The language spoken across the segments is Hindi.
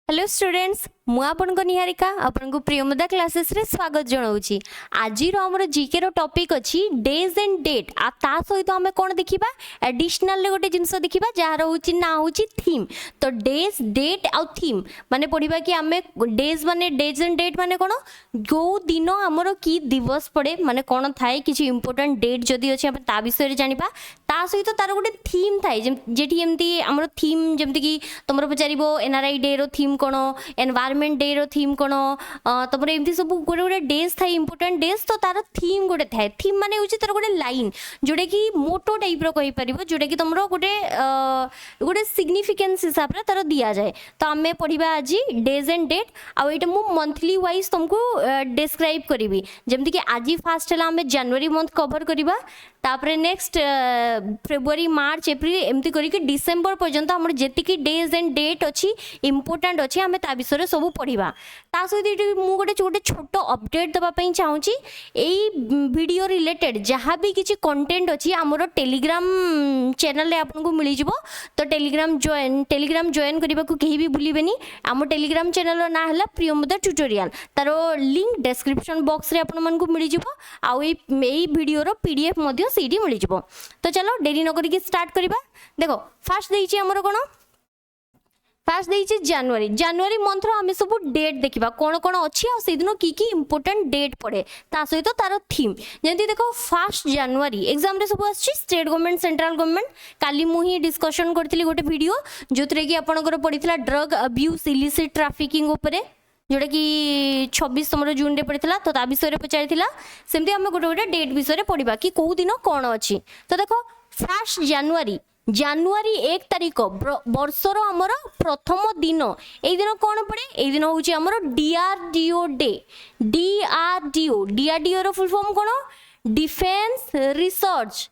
हेलो स्टूडेंट्स मु आपनको निहारिका आपनको प्रियमुदा क्लासेस रे स्वागत जनाऊँगी। आज आमर जीके रो टॉपिक अच्छी डेज एंड डेट आ ता सहित आम कौन देखा एडिशनल गोटे जिनस देखा जार हूँ ना हूँ थीम। तो डेज डेट आउ थीम माने पढ़ा कि आम डेज माने डेज एंड डेट माने कौन जो दिन आमर कि दिवस पड़े माने कौन थाए किसी इंपोर्टेंट डेट जदि अच्छे ता विषय जाना ता सहित तार गोटे थीम थाए जेठी एमती आमर थीम जमती कि तुम पचार एनआरआई डे रो थीम कौन एनवायरमेंट डे रो थीम कौन तुम एमती सब गोटे गोटे डेज थाए इंपोर्टेंट डेज तो तार थीम गोटे थाए थीम माने हूँ तार गोटे लाइन जोटा कि मोटो टाइप रो कहि परिबो जोटा कि तुम गोटे गोटे सिग्निफिकेंस हिसाब रे तार दिया जाए। तो आम पढ़ा आज डेज एंड डेट आउ एटा मु मंथली वाइज तुमको डिस्क्राइब करी जमती कि आज फास्ट है आम जनवरी मंथ कवर करवा तापरे नेक्स्ट फेब्रुआरी मार्च एप्रिल एमती करके डिसेम्बर पर्यंत आम जी डेज एंड डेट अच्छी इंपोर्टेंट अच्छी आम ता विषय सब पढ़ा ता सहित मुझे गोटे गोटे छोट अपडेट देवाई चाहूँगी यही वीडियो रिलेटेड जहाँ भी किसी कंटेंट अच्छी आमर टेलीग्राम चैनल रे आपको मिल जाव। तो टेलीग्राम जॉइन करने को कहीं भी भूलिबेनी आम टेलीग्राम चैनल ना है प्रियमुदा ट्यूटोरियल तार लिंक डिस्क्रिप्शन बॉक्स रे आपको मिल जाव आउ वीडियो पीडीएफ सीडी मिल जाव। तो चलो डेरी न करिके स्टार्ट करबा। देखो फास्ट देइछि हमर कोन फास्ट देइछि जनवरी जनवरी मंथ रो हम सब डेट देखिबा कोन कोन अछि आ से दिन की इंपोर्टेंट डेट पड़े ता सहित तार थीम जेंति देखो फास्ट जनवरी एग्जाम रे सब अछि स्टेट गवर्नमेंट सेंट्रल गवर्नमेंट काली मु ही डिस्कशन करथिली गोटे वीडियो जोतरे कि आपनकर पडितला ड्रग अब्यूज इलिसिट ट्रैफिकिंग ऊपर जोटा कि 26 तुम जून रे पड़ता तो ता विषय पचार सेमती आम गोटे गोटे डेट विषय पढ़ा कि कौ दिन कौन अच्छी। तो देखो फास्ट जनवरी जनवरी 1 तारिख वर्षर आमर प्रथम दिन यही दिन कौन पड़े यही दिन हूँ आमर डीआरडीओ डे डीआरडीओ रो फुल फॉर्म कौन defence research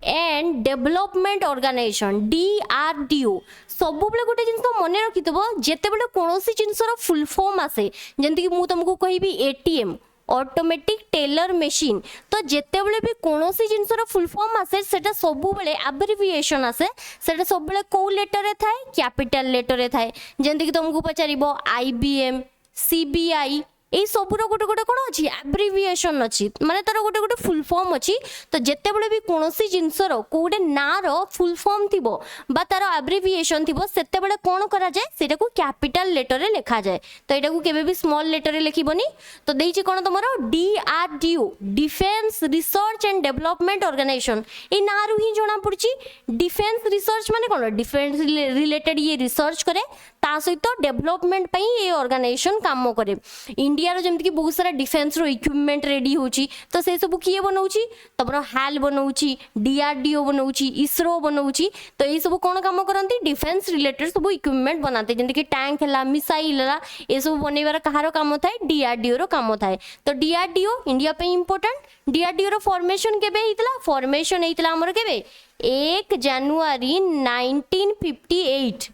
and development organisation DRDO सब बेले गोटे जिन मन रखि जिते बड़े कौन जिनसर फुल फॉर्म आसे जमती कि मुझे तुमको कहि एटीएम ऑटोमेटिक टेलर मशीन तो जिते बड़े भी कौन जिनसर फुल फॉर्म आसे सेटा सब बेले एब्रिविएशन आसे सेटा सब बेले कौ लेटर रे थाए कैपिटल लेटर रे थाए जमती कि तुमको पचारिबो आईबीएम सीबीआई এই सबूर गोटे गोटे कौन अच्छी एब्रिविएशन अच्छी माने तार गोटे गोटे फुल फॉर्म अच्छी। तो जिते बड़े भी कौन जिनसर कौटे ना फुल फॉर्म थी तार एब्रिविएशन थी सेते बड़े कौन करा जाए सेटा को कैपिटल लेटर रे लिखा जाए। तो यहाँ को केबे भी स्मॉल लेटर रे लिखिबनी। तो देइछि कौन तुम DRDO defence research and development organisation ये ना रु ही जना पड़ी डिफेंस रिसर्च माने कौन डिफेंस रिलेटेड ये रिसर्च करे ता सहित डेवलपमेंट ये ऑर्गेनाइजेशन काम करे। इंडिया रो जमती कि बहुत सारा डिफेंस रो इक्विपमेंट रेडी होची तो से सब किए बनाउची तमरो हाल बनाउची डीआरडीओ बनाउची इसरो बनाउची तो ये सब कौन काम करती डिफेंस रिलेटेड सब इक्विपमेंट बनाते जमती कि टैंक है मिसाइल है ये सब बनइबार कहार काम थाए डीआरडीओ रो काम थाए। तो डीआरडीओ इंडिया पे इंपोर्टेंट डीआरडीओ रो फॉर्मेशन केबे हितला फॉर्मेशन हितला हमर केबे 1 जनवरी 1958।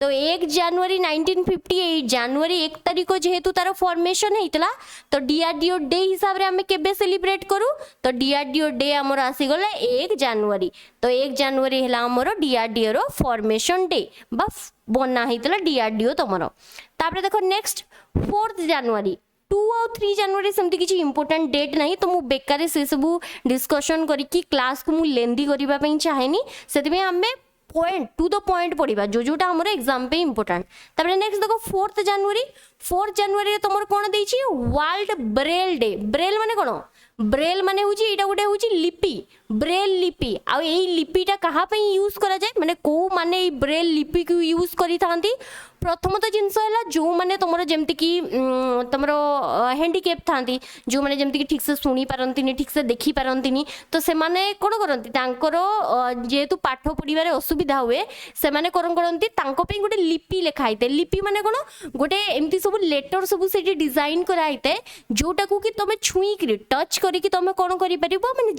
तो 1 जनवरी 1958 जनवरी 1 तारिख जेहेतु तार फॉर्मेशन होता तो डीआरडीओ डे हिसाब रे हमें केबे सेलिब्रेट करू तो डीआरडीओ डे आमर आसीगला 1 जनवरी। तो 1 जनवरी है आमर डीआरडीओ रो फॉर्मेशन डे बा बना होता डीआरडीओ तुमर। तापरे देखो नेक्स्ट 4 जनवरी 2 और 3 जनवरी सेमती किसी इंपोर्टेंट डेट नहीं तो मु बेकार से सब डिस्कशन करी क्लास को मु लेंदी करबा चाहेनी से आमे पॉइंट टू द पॉइंट पढ़ा जो जोटा हमारे एग्जाम पे इंपोर्टेंट। तापर नेक्स्ट देखो 4 जनवरी तुम कौन देछि वर्ल्ड ब्रेल डे ब्रेल माने कौन ब्रेल माने हूँ यहाँ गोटे हूँ लिपि ब्रेल लिपि आ लिपिटा कहाँ यूज करा जाए माने को माने ब्रेल लिपि को यूज करी थांती प्रथम तो जिनस है जो मैंने तुम जमती कि तुम हैंडिकेप था जो मैंने जमती कि ठीक से शुणी पारती ठीक से देखी पारती तो से माने कौन करती जेहेतु पाठ पढ़ार असुविधा हुए से माने कौन करती गोटे लिपि लिखाई था लिपि माने कौन गोटे एमती सब लेटर सब से डिजाइन कराई था जोटा को कि तुम छुईक टच करके तुम कौन कर माने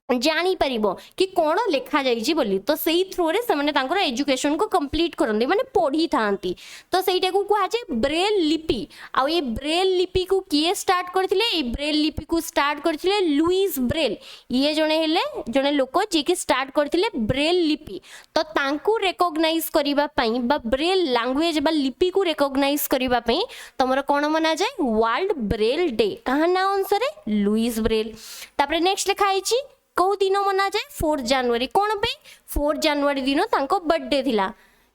जानी परिबो कि कौन लिखा जाइछि बोली तो सेही थ्रू रे से तांकर एजुकेशन को कंप्लीट करंदी माने पढ़ी थांती तो सेईटा को कुहा जे ब्रेल लिपि आ ये ब्रेल लिपि को किए स्टार्ट करथिले ए ब्रेल लिपि को स्टार्ट करथिले लुइस ब्रेल ये जने लोक जे कि स्टार्ट करथिले ब्रेल लिपि तो तांकू रिकॉग्नाइज करिबा पई बा ब्रेल लैंग्वेज बा लिपि को रिकॉग्नाइज करिबा पई तमरो कोन मना जाय वर्ल्ड ब्रेल डे कहा ना अनुसार लुइस ब्रेल तापरे नेक्स्ट लिखा आइछि कौ दिन मना जाए 4 जनवरी कौन पे 4 जनवरी दिन तांको बर्थडे थिला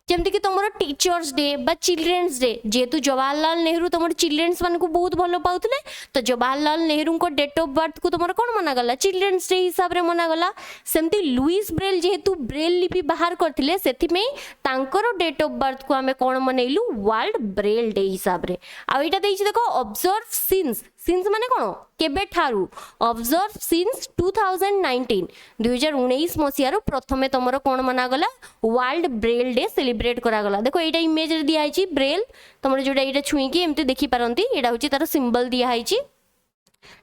जमती कि तुम टीचर्स डे बा चिल्ड्रेन्स डे जेहेतु जवाहरलाल नेहरू तुम चिल्ड्रेन्स मान को बहुत भल पाउले तो जवाहरलाल नेहरू को डेट ऑफ बर्थ को तुम कौन मनागला चिल्ड्रेन्स डे हिसाब रे मनागला सेमती लुइस ब्रेल जेहेतु ब्रेल लिपि बाहर करथिले सेथिमे तांकर डेट ऑफ बर्थ को हमें कौन मनैलु वर्ल्ड ब्रेल डे हिसाब रे आ एटा देछि देखो ऑब्जर्व सिंस माने कौन केबे ठारू ऑब्जर्व सिंस 2019 2019 मसियारो प्रथमे तमरो कौन मनागला वर्ल्ड ब्रेल डे सेलिब्रेट करागला देखो एटा इमेज रे दिया आइछि ब्रेल तमरो जोडा एटा छुई कि एमते देखि पारंती एटा होछि तार सिंबल दिया आइछि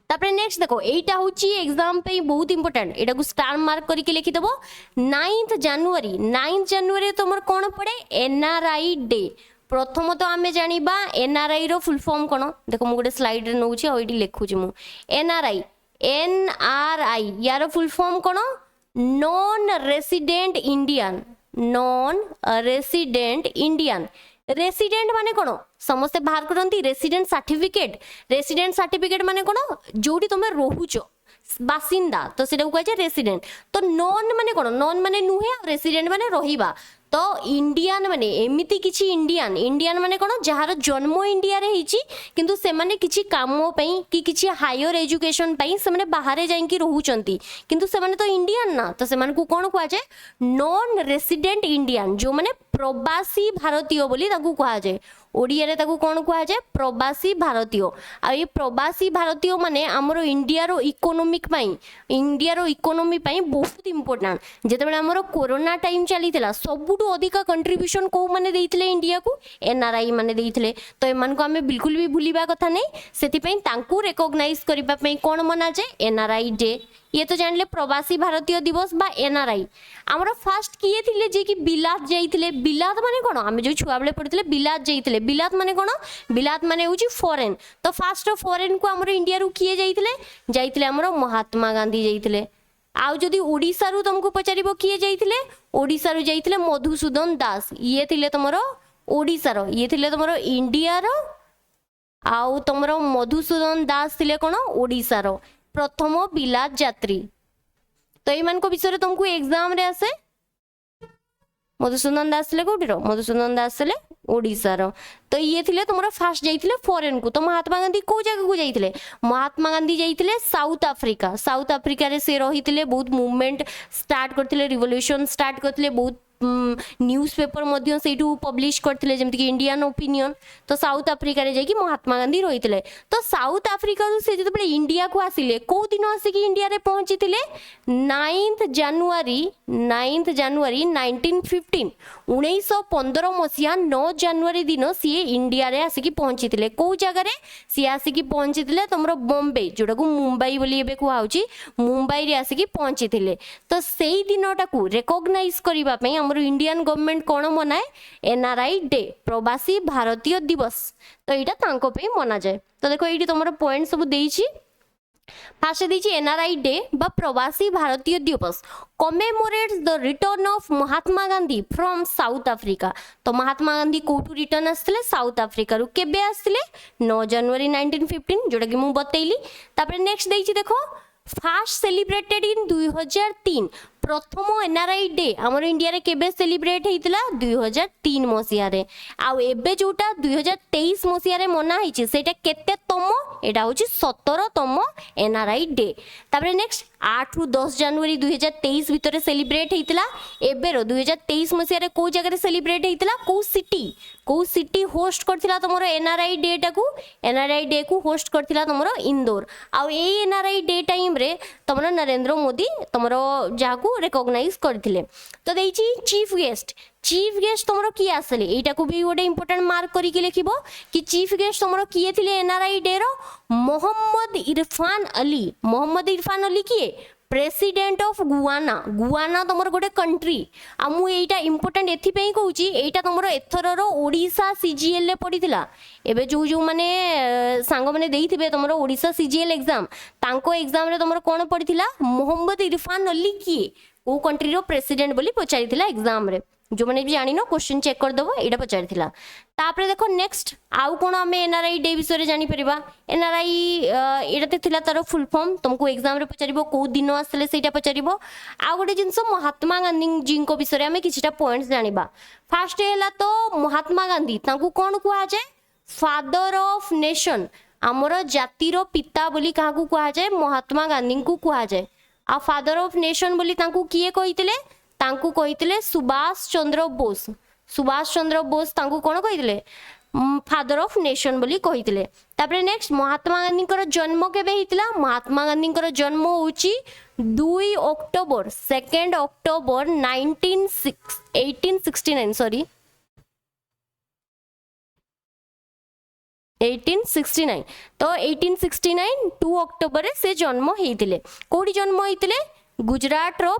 तापरे नेक्स्ट देखो एटा होछि एग्जाम पे बहुत इंपोर्टेंट एटा को स्टार मार्क करके लिखि देबो 9th जनवरी तमरो कौन पड़े एनआरआई डे प्रथम तो आमे जानिबा एनआरआई रो फुल फॉर्म कोन देखो मु गोटे स्लाइड रे नउछि आ एटी लिखुछि मु एनआरआई यार फुल फॉर्म कोन नॉन रेसिडेंट इंडियन रेसिडेंट माने कोन समस्त बाहर करंती रेसिडेंट सर्टिफिकेट माने कोन जोडी तमे रहुचो बासिंदा तो सेटा को कहै रेसिडेंट तो नॉन माने कोन नॉन माने नुहे रेसिडेंट माने रहिबा तो इंडियन माने एमिति किछि इंडियन माने कोन जहार जन्म इंडिया रे हिची किंतु से माने किछि कामो पई कि किछि हायर एजुकेशन पई से माने बाहर जाई कि रहउचंती किंतु से माने तो इंडियन ना तो से माने को कोन कुआ जाय नॉन रेसिडेंट इंडियन जो माने प्रवासी भारतीय बोली ताकू कुआ जाय ओडिया रे ताकू कोन कुआ जाय प्रवासी भारतीय आ ये प्रवासी भारतीय माने हमरो इंडिया रो इकोनॉमी पई बहुत इंपोर्टेंट जेते बेले हमरो कोरोना टाइम चलीथिला सबुटु अधिका कंट्रीब्यूशन को माने देइथिले इंडिया को एनआरआई माने देइथिले तो एमान को हमें बिल्कुल भी भूलिबा कथा नै सेति पई तांकू रिकॉग्नाइज करिबा पई कोन मना जाय एनआरआई डे ये तो जानले प्रवासी भारतीय दिवस बा एनआरआई हमरो फर्स्ट किए थिले जे कि बिलात जाइथिले बिलात माने कोन हम जो छुआ बेले पढ़िथिले बिलात जाइथिले बिलात माने कोन बिलात माने होची फॉरेन तो फर्स्ट फॉरेन को हमरो इंडिया रु किए जाइथिले हमरो महात्मा गांधी जाइथिले आउ जदि ओडिसा रु तुमको पचारिबो किए जाइथिले ओडिसा रु जाइथिले मधुसूदन दास ये थिले तमरो ओडिसा रो ये थिले तमरो इंडिया रो आउ तमरो मधुसूदन दास थिले कोन ओडिसा रो प्रथम बिलात यात्री तो एमान को विषय तुमको एग्जाम रे आसे मधुसूदन दास ले कोठी रो मधुसूदन दास ले ओडिसा रो तो ये थिले तुमरा फास्ट जाइथिले फॉरेन को तो महात्मा गांधी को जगह को जाइथिले महात्मा गांधी जाइथिले साउथ अफ्रीका रे से रहिथिले बहुत मूवमेंट स्टार्ट करथिले रिवोल्यूशन स्टार्ट करथिले बहुत न्यूज पेपर मध्य सेठू पब्लिश करथिले जेमति कि इंडियन ओपिनियन तो साउथ अफ्रीका रे जाई महात्मा गांधी रहिथिले तो साउथ अफ्रीका से जते इंडिया को आसिले को दिन आसी कि इंडिया रे पहुंचीथिले 9th जनवरी 1915 1915 मसिया 9 जनवरी दिन सी इंडिया रे आसी कि पहुंचीथिले को जगह रे सी आसी कि पहुंचीथिले तमरो बॉम्बे जोडा को मुंबई बोली एबे को आउची मुंबई रे आसी कि पहुंचीथिले तो सेही दिनटा को रिकॉग्नाइज करिबा पई हमरो इंडियन गवर्नमेंट कोन मनाए एनआरआई डे प्रवासी भारतीय दिवस तो एटा तांको पे मना जाए तो देखो एटी तमरो पॉइंट सब देइछि फास्ट देइछि एनआरआई डे बा प्रवासी भारतीय दिवस commemorates the return of Mahatma Gandhi from south Africa तो महात्मा गांधी कोठू रिटर्न आस्थिले साउथ अफ्रीका रु केबे आस्थिले 9 जनवरी 1915 जोडा कि मु बतैली तापर नेक्स्ट देइछि देखो फास्ट सेलिब्रेटेड इन 2003 प्रथम एनआरआई डे हमर इंडिया रे केबे सेलिब्रेट हेतिला 2003 मसिया रे आ एबे जोटा 2023 मसिया रे मना हिची सेटा केते तम एटा होची 17 तम एनआरआई डे तापर नेक्स्ट 8 रु 10 जनवरी 2023 भितरे सेलिब्रेट हेतिला एबे रो 2023 मसिया रे को जगह रे सेलिब्रेट हेतिला को सिटी होस्ट करथिला तमरो एनआरआई डे को होस्ट करथिला तमरो इंदौर आ ए एनआरआई डे टाइम रे तमरो नरेंद्र मोदी तमरो जाकू रिकॉग्नाइज करथिले तो देइची चीफ गेस्ट तमरो किए आसले एटा को भी गोटे इंपोर्टेंट मार्क करी के लिखिबो कि चीफ गेस्ट तमरो किए थिले एनआरआई डे रो मोहम्मद इरफान अली किए प्रेसिडेंट ऑफ गुआना गुआना तुमर गोटे कंट्री आ मु एटा इंपोर्टेंट एथि पे कहूची एटा तुमर एथरर ओडिशा सीजीएल ले पड़ीथिला एबे जो जो माने सांग माने देइथिबे तुमर ओडिशा सीजीएल एग्जाम तांको एग्जाम रे तुमर कोन पड़ीथिला मोहम्मद इरफान अली किए ओ कंट्री रो प्रेसिडेंट बोली पचारिथिला एग्जाम रे जो मैंने भी जानी क्वेश्चन चेक कर दबो एटा पचारिथिला तापरे देखो नेक्स्ट आउ कोन हमें एनआरआई डे विषय जानि परिबा एनआरआई एटा थिला तार फुल फॉर्म तुमको एग्जाम रे पचारिबो को दिन आसले सेटा पचारिबो आ गोटे जिंस महात्मा गांधी जी को विषय हमें किछटा पॉइंट्स जानिबा फर्स्ट हैला तो महात्मा गांधी तांको कोन कुआ जाय फादर ऑफ नेशन हमर जातिर पिता बोली काहाकू कुआ जाय महात्मा गांधी को कुआ जाय आ फादर ऑफ नेशन बोली तांको किए कहितले तांको कहितले सुभाष चंद्र बोस तांको कोन कहितले फादर ऑफ नेशन बोली कहितले तापरे नेक्स्ट महात्मा गांधी कर जन्म केबे हितला महात्मा गांधी कर जन्म होची 2 अक्टोबर 2 अक्टोबर 1869 सॉरी 1869 तो 1869 2 अक्टोबर रे से जन्म हेइतिले कोडी जन्म हेइतिले गुजरात रो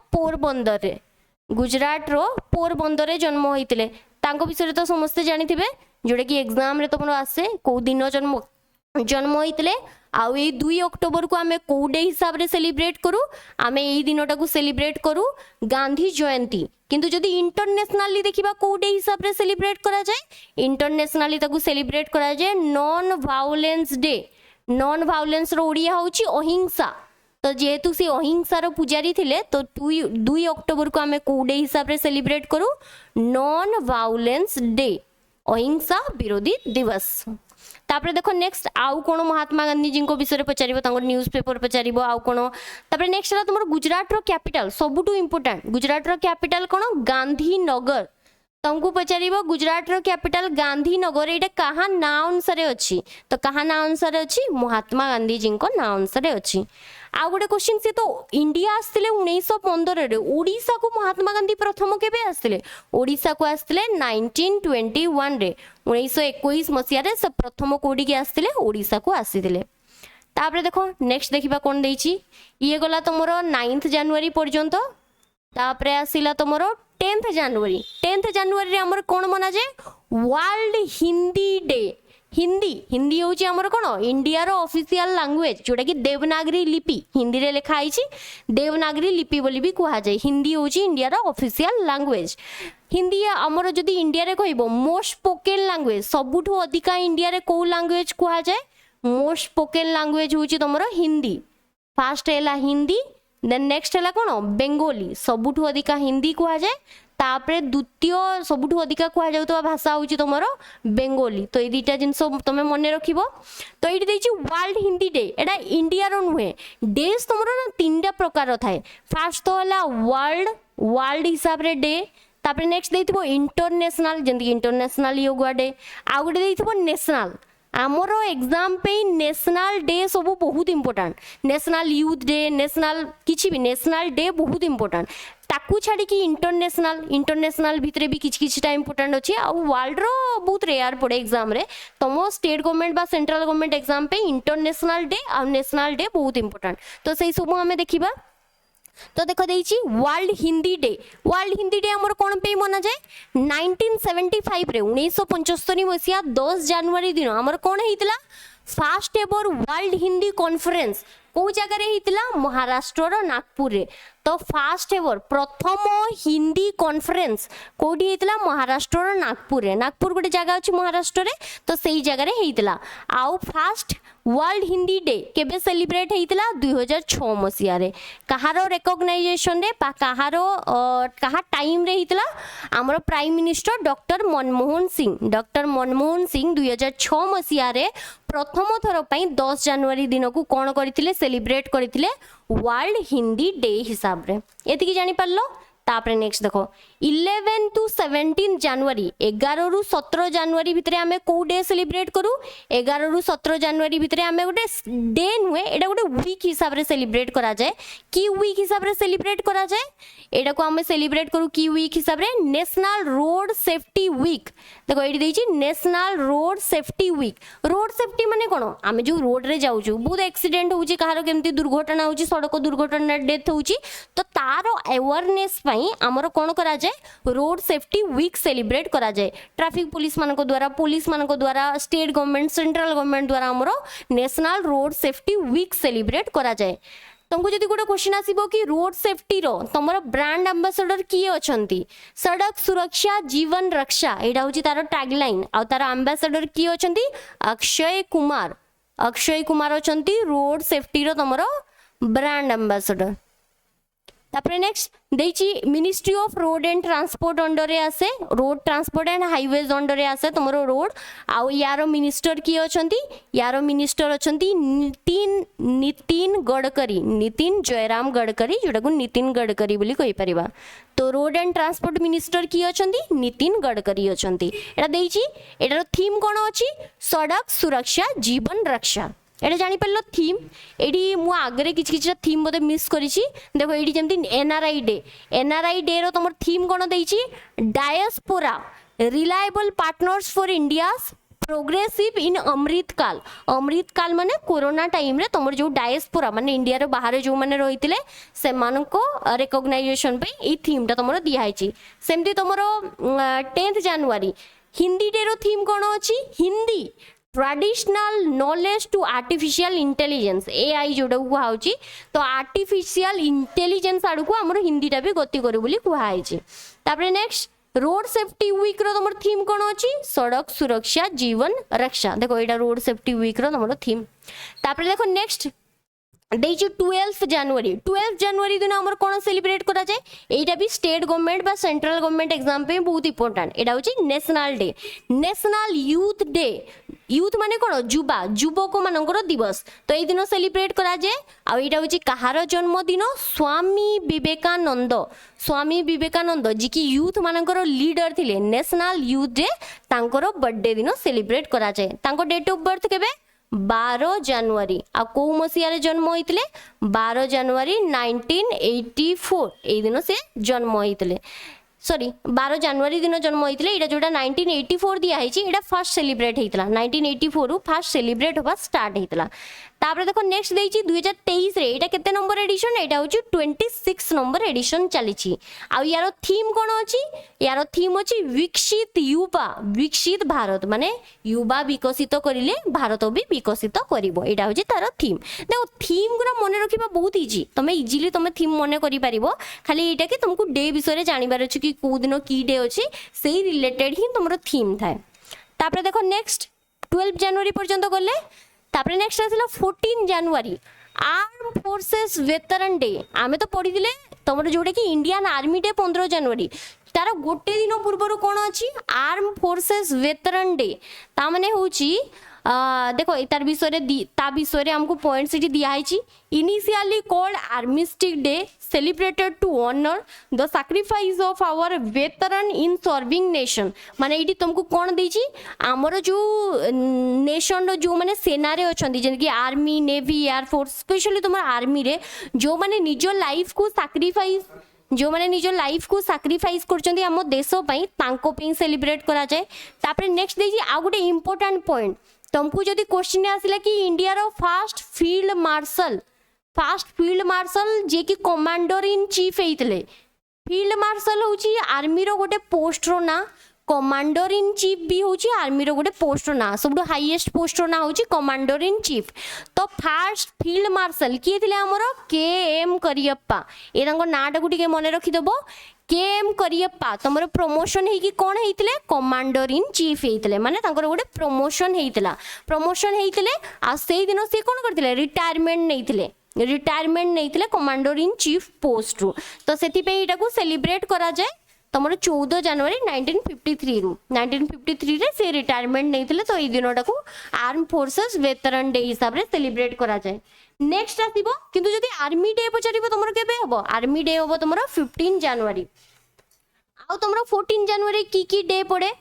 पोरबंदर रे जन्म होइतिले तांको विषय तो समस्त जानिथिबे जोडे कि एग्जाम रे तुमरो आसे को दिन जन्म होइतिले आउ ए 2 अक्टोबर को आमे को डे हिसाब रे सेलिब्रेट करू आमे ए दिनटा को सेलिब्रेट करू गांधी जयंती किंतु जदि इंटरनेशनली देखिबा को डे हिसाब रे सेलिब्रेट करा जाय इंटरनेशनली ताकू सेलिब्रेट करा जाय नॉन वायलेंस रो ओडिया होची अहिंसा तो जेहेतु से अहिंसार पूजारी थिले तो 2 अक्टोबर को आमे को डे हिसाब रे सेलिब्रेट करू नॉन वायलेंस डे अहिंसा विरोधी दिवस तापरे देखो नेक्स्ट आउ कोन महात्मा गांधी जी को विषय पचारिबो तांको न्यूज पेपर पचारिबो आउ कोन तापरे नेक्स्ट है तुमर गुजरात रो कैपिटल सबुटू इंपोर्टेंट गुजरात रो कैपिटल कोन गांधीनगर तुमको पचारिबो गुजरात रो कैपिटल गांधीनगर एटा कहा ना अनुसार अछि तो कहा ना अनुसार अछि महात्मा गांधी जी को ना अनुसार अछि आ गोटे क्वेश्चन से तो इंडिया आस्तिले 1915 रे ओडिसा को महात्मा गांधी प्रथम केबे आस्तिले ओडिसा को आस्तिले 1921 रे 1921 मसिया रे से प्रथम कोडी के आस्तिले ओडिसा को आसीतिले तापरे देखो नेक्स्ट देखिबा कोन देइची ये गला तमरो 9th जनवरी पर्यंत तापरे आसीला तमरो 10th जनवरी रे हमर कोन मना जे वर्ल्ड हिंदी डे हिंदी होची हमर कोन इंडिया रो ऑफिशियल लैंग्वेज जोटा कि देवनागरी लिपि हिंदी रे लिखा आइची देवनागरी लिपि बोली भी कुहा जाय हिंदी होची इंडिया रो ऑफिशियल लैंग्वेज हिंदी हमर जदी इंडिया रे कहइबो मोस्ट स्पोकन लैंग्वेज सबुठु अधिका इंडिया रे को लैंग्वेज कुहा जाय मोस्ट स्पोकन लैंग्वेज होची तमरो हिंदी फर्स्ट हैला हिंदी देन नेक्स्ट हैला कोन बेंगोली सबुठु अधिका हिंदी कुहा जाय तापरे द्वितीय सबुठु अधिका कुहा जाउतबा भाषा होची तमरो बेंगोली तो ए दुटा जिंस तमे मने रखिबो तो एठी देछि वर्ल्ड हिंदी डे एडा इंडिया रो नुहे डेज तमरो ना तीनटा प्रकार थाए फर्स्ट तो हला वर्ल्ड हिसाब रे डे तापरे नेक्स्ट देइथिबो इंटरनेशनल जेंति इंटरनेशनल योगा डे आ गुटे देइथिबो नेशनल आमर एग्जाम पे नेशनल डे सब बहुत important national youth day national किछि भी नेशनल डे बहुत इंपोर्टेंट ताकू छाड़ी कि इंटरनेशनल भितरे भी किछि टाइम इंपोर्टेंट अछि आ वर्ल्ड रो बहुत रेयर पड़े एग्जाम रे तम स्टेट गवर्नमेंट बा सेंट्रल गवर्नमेंट एग्जाम पे इंटरनेशनल डे आ नेशनल डे बहुत इंपोर्टेंट तो सही सब हमें देखिबा तो देखो देइछि वर्ल्ड हिंदी डे हमर कोन पे मना जाय 1975 रे 1975 मसिया 10 जनवरी दिन हमर कोन हेतिला first ever world Hindi conference को जगह रे हेतिला महाराष्ट्र रो नागपुर रे तो फर्स्ट एवर प्रथम हिंदी कॉन्फ्रेंस कोडी हेतिला महाराष्ट्र रो नागपुर गोटे जगह अछि महाराष्ट्र रे तो सही जगह रे हेतिला आउ फर्स्ट वर्ल्ड हिंदी डे केबे सेलिब्रेट हेतिला 2006 मसिया रे कहारो रिकॉग्नाइजेशन रे पा कहारो कहा टाइम रे हेतिला हमर prime minister doctor Manmohan Singh 2006 मसिया रे प्रथम थर पई 10 जनवरी दिन को कोन करथिले सेलिब्रेट करथिले वर्ल्ड हिंदी डे हिसाब रे एतिकी जानि पारलो तापरे नेक्स्ट देखो 11 टू 17 जनवरी 11 रु 17 जनवरी भितर आमे को डे सेलिब्रेट करू 11 रु 17 जनवरी भितर आमे गोटे डे नुहे एटा गोटे वीक हिसाब रे सेलिब्रेट करा जाए की वीक हिसाब रे सेलिब्रेट करा जाए एटा को आमे सेलिब्रेट करू की वीक हिसाब रे नेशनल रोड सेफ्टी वीक देखो एटी देछि national road safety week road safety माने कोन आमे जो रोड रे जाउछु बहुत एक्सीडेंट होउची कहारो केमती दुर्घटना होउची सड़क दुर्घटना डेथ होउची तो तारो अवेयरनेस पई हमर कोन करा जाए रोड सेफ्टी वीक सेलिब्रेट करा जाए ट्रैफिक पुलिस मानको द्वारा स्टेट गवर्नमेंट सेंट्रल गवर्नमेंट द्वारा हमर national road safety week celebrate करा जाए तुमको जदि गोटे क्वेश्चन आसीबो कि रोड सेफ्टी रो तमरो ब्रांड एम्बेसडर किए अछंती सड़क सुरक्षा जीवन रक्षा एटा होची तारो टैगलाइन आ तारो एम्बेसडर किए अछंती अक्षय कुमार अछंती रोड सेफ्टी रो तमरो ब्रांड एम्बेसडर तापरे नेक्स्ट देछि ministry of road and transport under आसे road transport and highways under आसे तमरो रोड आ यारो मिनिस्टर की अछंती यारो मिनिस्टर अछंती नितिन जयराम गडकरी जोटा को नितिन गडकरी बोली कहि परिबा तो रोड एंड ट्रांसपोर्ट मिनिस्टर की अछंती नितिन गडकरी अछंती एटा देछि एटार थीम कोन अछि सड़क सुरक्षा जीवन रक्षा एटा जानी पारलो थीम एडी मु आगरे किछ किछ थीम बोते मिस करिछि देखो एडी जेमति एनआरआई डे रो तमर थीम कोन देछि diaspora reliable partners for India's progressive in Amrit Kaal माने कोरोना टाइम रे तमर जो डायस्पोरा माने इंडिया रो बाहर जो माने रहितिले से मानको रिकॉग्नाइजेशन पे ई थीम ता तमर दिया हैछि सेमति तमरो 10th जनवरी हिंदी डे रो थीम कोन अछि Hindi traditional knowledge to artificial intelligence AI जोड़ा कुहाउची तो आर्टिफिशियल इंटेलिजेंस आड़ को हमर हिंदी टा भी गति करे बोली कुहाइची तापरे नेक्स्ट रोड सेफ्टी वीक रो तमर थीम कोन अछि सड़क सुरक्षा जीवन रक्षा देखो एटा रोड सेफ्टी वीक रो तमर थीम तापरे देखो नेक्स्ट देइछु 12 जनवरी दिन हमर कोन सेलिब्रेट करा जाय एटा भी स्टेट गवर्नमेंट बा सेंट्रल गवर्नमेंट एग्जाम पे बहुत इंपोर्टेंट एटा होची national day national youth day youth माने कोन युवक मानकर दिवस तो ए दिन सेलिब्रेट करा जाय आ एटा होची कहार जन्मदिन स्वामी विवेकानंद जी की यूथ मानकर लीडर थिले नेशनल यूथ डे तांकर बर्थडे दिन सेलिब्रेट करा जाय तांको डेट ऑफ बर्थ केबे 12 जनवरी आ को मसिया रे जन्म होइतले 12 जनवरी 1984 ए दिन से जन्म होइतले सॉरी 12 जनवरी दिन जन्म होइतले एटा जोटा 1984 दिया हैछि एटा फर्स्ट सेलिब्रेट हेतला 1984 रु फर्स्ट सेलिब्रेट होबा स्टार्ट हेतला तापर देखो नेक्स्ट देछि 2023 रे एटा केते नंबर एडिशन एटा होछि 26 नंबर एडिशन चलीछि आ यारो थीम कोन अछि यारो थीम अछि विकसित भारत माने युवा विकसित करिले भारत भी विकसित करिवो एटा होछि तारो थीम देखो थीम गुरा मने रखिबा बहुत इजी तमे इजीली तमे थीम मने करि परिबो खाली एटा कि तुमको डे विषय रे जानिबार अछि कि को दिन की डे अछि सेही रिलेटेड ही तुमरो थीम थाए तापर देखो नेक्स्ट 12 जनवरी पर्यंत गले तापर नेक्स्ट आसिला 14 जनवरी आर्म फोर्सेस वेटरन डे आमे तो पढ़ी दिले तमरो जोडे कि इंडियन आर्मी डे 15 जनवरी तार गोटे दिन पूर्व कोन अछि आर्म फोर्सेस वेटरन डे ता माने होची देखो तार विषय रे हमको पॉइंट सिटी दिया है initially called armistice day celebrated to honour the sacrifice of our veteran in serving nation माने इटी तुमको कोन देछि हमर जो नेशन रो जो माने सेना रे अछंती जेन कि army navy air force specially तुम आर्मी रे जो माने निजो लाइफ को सैक्रिफाइस जो माने निजो लाइफ को सैक्रिफाइस करचंती हम देश पई तांको पई सेलिब्रेट करा जाय तापर नेक्स्ट देछि आ गुटे इंपोर्टेंट पॉइंट तुमको जदि क्वेश्चन आसिला कि इंडिया रो फर्स्ट फील्ड मार्शल जे कि कमांडर इन चीफ हेइतले फील्ड मार्शल होची आर्मी रो गोटे पोस्ट रो ना कमांडर इन चीफ भी होची आर्मी रो गोटे पोस्ट रो ना सबडो हाईएस्ट पोस्ट रो ना होची कमांडर इन चीफ तो फर्स्ट फील्ड मार्शल किए थिले हमरो के.एम. करियप्पा ए रंग नाटा गुटी के मने रखि देबो के.एम. करियप्पा तमरो प्रमोशन हे कि कोन हेइतले कमांडर इन चीफ हेइतले माने तांकर गोटे प्रमोशन हेइतले आ सेही दिन से कोन करथिले रिटायरमेंट नैथिले कमांडर इन चीफ पोस्ट रु तो सेति पे एटा को सेलिब्रेट करा जाय ତମର 14 ଜାନୁଆରୀ 1953 ରୁ 1953 ରେ ସେ ରିଟାୟରମେଣ୍ଟ ନେଇଥିଲେ ତ ଏଇ ଦିନଟାକୁ आर्म फोर्सेस वेटरन डे हिसाब रे सेलिब्रेट करा जाए। नेक्स्ट आसीबो किंतु जदी आर्मी डे पचारिबो तमरो केबे हबो आर्मी डे हबो तमरो 15 जनवरी। आ तमरो 14 जनवरी की डे पड़े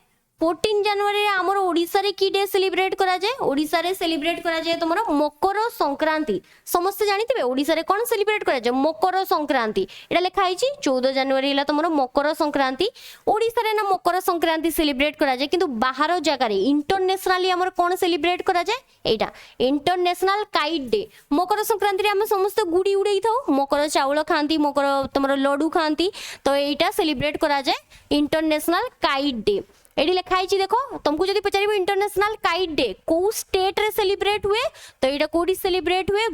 14 जनवरी आमर ओडिसा रे की डे सेलिब्रेट करा जाए ओडिसा रे सेलिब्रेट करा जाए तमरो मकर संक्रांति। समस्त जानिथिबे ओडिसा रे कोन सेलिब्रेट करा जाए मकर संक्रांति एटा लिखा हिची 14 जनवरी हला तमरो मकर संक्रांति। ओडिसा रे ना मकर संक्रांति सेलिब्रेट करा जाए किंतु बाहर जगह रे इंटरनेशनली आमर कोन सेलिब्रेट करा जाए एटा international kite day. Makar Sankranti रे हम समस्त गुडी उड़ेई थाउ मकर चावल खांती मकर तमरो लड्डू खांती तो एटा सेलिब्रेट करा जाए इंटरनेशनल काइट डे। एडी लिखा है देखो तुमको जब पचार इंटरनेशनल काइट डे को स्टेट रे सेलिब्रेट हुए तो यहाँ कोडी सेलिब्रेट हुए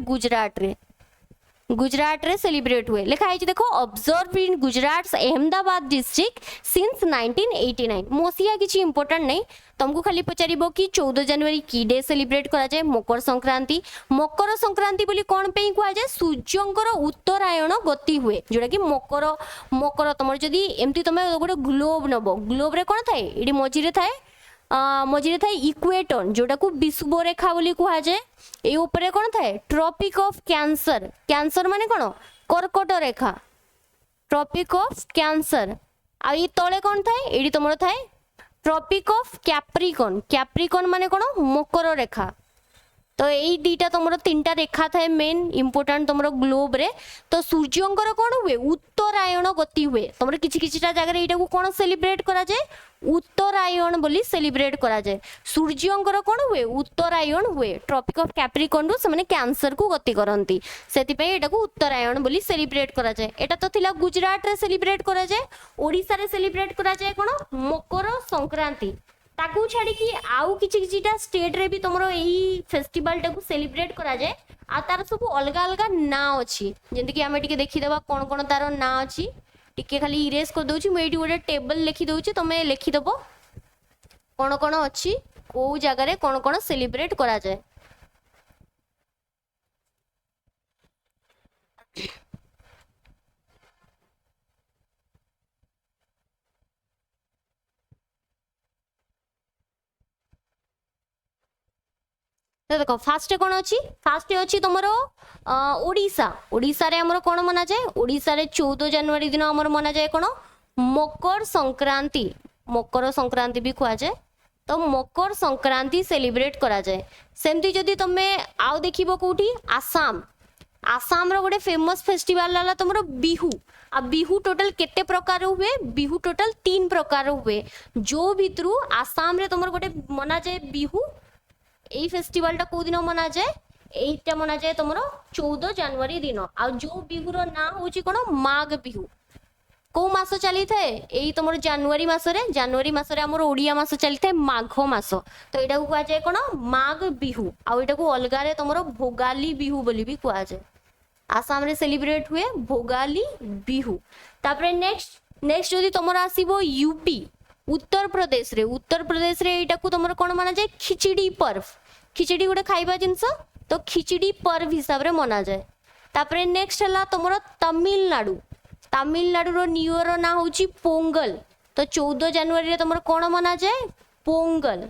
गुजरात रे सेलिब्रेट हुए लिखा है देखो observe in Gujarat Ahmedabad district since 1989 मोसिया किसी इंपोर्टेंट नहीं तुमको खाली पचारिबो कि 14 जनवरी की डे सेलिब्रेट करा जाए मकर संक्रांति बोली कौन पे कहा जाए सूर्यंकर उत्तरायण गति हुए जोटा कि मकर मकर तुम जदि एमती तुम गोटे ग्लोब नब ग्लोब रे कौन थाए ये मझे थाए इक्वेटर जोटा को विषुव रेखा बोली कहा जाए ये ऊपर कौन थाए ट्रॉपिक ऑफ कैंसर माने कौन कर्कट रेखा ट्रॉपिक ऑफ कैंसर आ ये तले कौन थाए ये तुम थाए ट्रॉपिक ऑफ कैप्रिकॉन माने कौन मकर रेखा। तो यही दीटा तुम तीनटा रेखा थाए मेन इंपोर्टेंट तुम ग्लोब रे तो सूर्यंकर कौन हुए उत्तरायण गति हुए तुम किसी जगह यहाँ को कौन सेलिब्रेट करा जाए उत्तरायण बोली सेलिब्रेट करा जाए सूर्यंकर कौन हुए उत्तरायण हुए ट्रॉपिक ऑफ कैप्रिकॉन रु से कैंसर को गति करती से उत्तरायण बोली सेलिब्रेट करा जाए। एटा तो थिला गुजरात रे सेलिब्रेट करा जाए ओडिसा रे सेलिब्रेट करा जाए कौन मकर संक्रांति ताकू छाड़ी कि आउ किछिटा स्टेट रे भी तुमरो एही फेस्टिवल टाकू सेलिब्रेट करा जाए आ तार सब अलग अलग ना अछि जेंति कि हमें टिके देखि देबा कोन कोन तार ना अछि टिके खाली इरेज कर दउछि मैं एठी गोटे टेबल लिखि दउछि तमे लिखि देबो कोन कोन अछि को जगह रे कोन कोन सेलिब्रेट करा जाए। तो देखो फास्ट कौन अच्छी फास्ट अच्छी तुम ओडिशा रे हमर कौन मना जाए ओडिशा रे 14 जनवरी दिन हमर मना जाए कौन मकर संक्रांति भी कहा जाए तो मकर संक्रांति सेलिब्रेट करा जाए। सेमती जदि तुमे आउ देखिबो कोठी आसाम रो गोटे फेमस फेस्टिवल वाला तुमरो बिहू आ बिहू टोटल केते प्रकार हुए बिहू टोटल 3 प्रकार हुए जो भितरु आसाम रे तुमरो गोटे मना जाए बिहू एई फेस्टिवल टा को दिन मना जाए एटा मना जाए तुमरो 14 जनवरी दिन आ जो बिहूर ना होची कोन माघ बिहू को मास चली थाए एई तुमरो जनवरी मास रे हमर ओडिया मास चली थाए माघ मास तो एटा को कहा जाए कोन माघ बिहू आ एटा को अलगा रे तुमरो भोगाली बिहू बोली भी कहा जाए। आसाम रे सेलिब्रेट हुए भोगाली बिहू। तापरे नेक्स्ट जदी तुमरो आसीबो यूपी उत्तर प्रदेश रे एटा को तुमरो कोन माना जाए खिचड़ी पर्व खिचड़ी गोटे खाइबा जिनस तो खिचड़ी पर्व हिसाब रे मना जाए। तापरे नेक्स्ट हला तुमरो तमिलनाडु रो न्यू ईयर ना होची पोंगल तो 14 जनवरी रे तुमरो कोन मना जाए पोंगल।